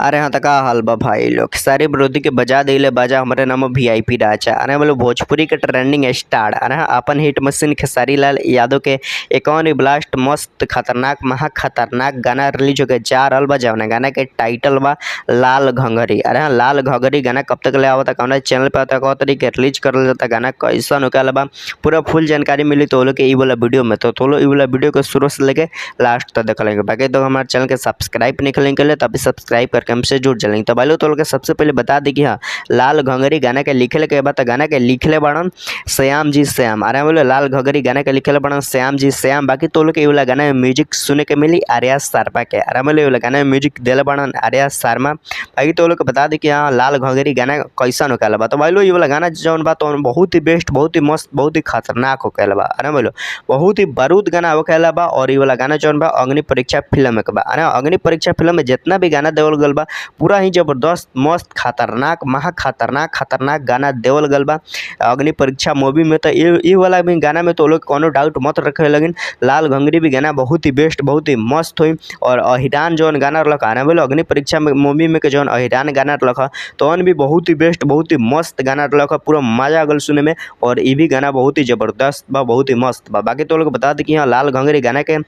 अरे हाँ, तो का हाल बा भाई लोग। सारी विरोधी के बजा दिले बाजा हमारे नाम वीआईपी राजा। अरे बोलो भोजपुरी के ट्रेंडिंग स्टार। अरे हाँ, अपन हिट मशीन खेसारी लाल यादव के एक और ब्लास्ट मस्त खतरनाक महा खतरनाक गाना रिलीज हो गया जा रहल बा। जवना गाना के टाइटल बा लाल घंघरी। अरे हाँ, लाल घंघरी गाना कब तक ले आवता, कौन चैनल पे आता, कौ तरीके रिलीज करल जाता, गाना कैसा निकाल बा, पूरा फुल जानकारी मिली तो लोग के ई वाला वीडियो में। तो लोग ई वाला वीडियो को शुरू से लेके लास्ट तक देख लेंगे। बाकी तो हमारे चैनल के सब्सक्राइब नहीं करेंगे ले तो अभी सब्सक्राइब करके हमसे जुड़ जाएंगे। तो भाई लोग तो लोग सबसे पहले बता दी कि हाँ, लाल घंघरी गाना के लिखले के बाद गाना के लिखले बड़न श्याम जी श्याम। अरे बोले लाल घंघरी गाना के लिखले बड़न श्याम जी श्याम। बाकी तो लोग के वाला गाना में म्यूजिक सुने के मिली आर्या शर्मा के। अरे बोले वाला गाना में म्यूजिक दिले बड़न आर्या शर्मा। बाकी तो लोग बता दी कि हाँ, लाल घंघरी गाना कैसा निकाला बा। तो भाई लोग ये वाला गाना जौन बा तो बहुत ही बेस्ट, बहुत ही मस्त, बहुत ही खतरनाक होकेला बा। अरे बोलो बहुत ही बारूद गाना होकेला बा। और ये वाला गाना जौन बा अग्नि परीक्षा फिल्म के बा। अरे अग्नि परीक्षा फिल्म में जितना भी गाना देवल गल बा पूरा ही जबरदस्त मस्त खतरनाक महा खतरनाक खतरनाक गाना देवल गल बा अग्नि परीक्षा मूवी में। तो ये वाला भी गाना में तो लोग कोनो डाउट मत रखे लगिन। लाल घंघरी भी गाना बहुत ही बेस्ट, बहुत ही मस्त हुई। और अहिरान जौन गाना रखा ना बोलो अग्नि परीक्षा मूवी में के जौन अहिरान गाना रखा तो भी बहुत ही बेस्ट, बहुत ही मस्त गाना रखा, पूरा मजा गल सुने में। और ये भी गाना बहुत ही जबरदस्त बा, बहुत ही मस्त बा। बाकी तो लोग बता दी कि हाँ, लाल घंघरी गाना के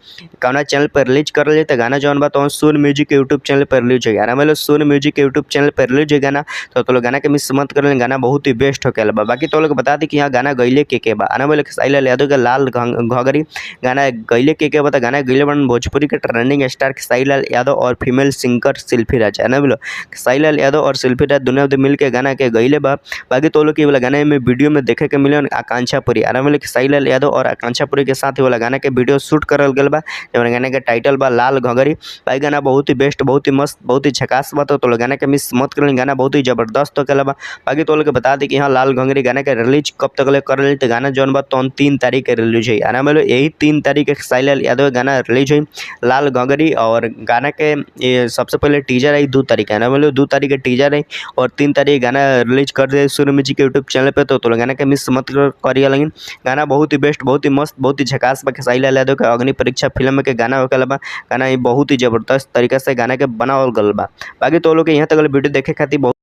कौना चैनल पर रिलीज कर ले गाना जौन बा तो सुन म्यूजिक यूट्यूब चैनल पर रिलीज हो गया। मतलब सुन म्यूजिक यूट्यूब चैनल पर रिलीज हो गाना। तो लोग गाना के मिस मत कर गाना बहुत ही बेस्ट हो गया बा। बाकी तो लोग बता दी कि यहाँ गाना गईले के बा। आना बोले खेसारी यादव के लाल घंघरी गाना गईले के बता गाना गईले बन भोजपुरी के ट्रेंडिंग स्टार खेसारी यादव और फीमेल सिंगर शिल्पी राज। है ना बोलो खेसारी यादव और शिल्पी राज दोनों मिल के गाना के गईले बा। बाकी तो लोग के वाला गाना में वीडियो में देखे के मिले आकांक्षा पुरी। आना बोले खेसारी यादव और आकांक्षा पुरी के साथ वाला गाना के वीडियो शूट करल गल बा। जब गाना के टाइटल बा लाल घंघरी। भाई गाना बहुत ही बेस्ट, बहुत ही मस्त, बहुत ही झकास बा। तो लोग गाना के मिस मत करें, गाना बहुत ही जबरदस्त होकेला बा। बाकी तो लोग बता दी कि हाँ, लाल घंघरी गाना के रिलीज कब तक ले कर तो गाना जौन बा तो 3 तारीख के रिलीज हुई। आना बोलो यही 3 तारीख के खेसारी यादव गाना रिलीज हुई लाल घंघरी। और गाना के ये सबसे पहले टीजर आई 2 तारीख। आना बोलो 2 तारीख के टीजर आई और 3 तारीख गाना रिलीज कर दे सूर्य म्यूजिक के यूट्यूब चैनल पे। तो लोग गाना के मिस मत करिए, लेकिन गाना बहुत ही बेस्ट, बहुत ही मस्त, बहुत ही झकास बा। खेसारी यादव के अग्नि परीक्षा फिल्म के गाना होकेला बा। गाना ये बहुत ही जबरदस्त तरीके से गाना के बनावल गल बा। बाकी तो लोग यहाँ तक वीडियो देखे खातिर बहुत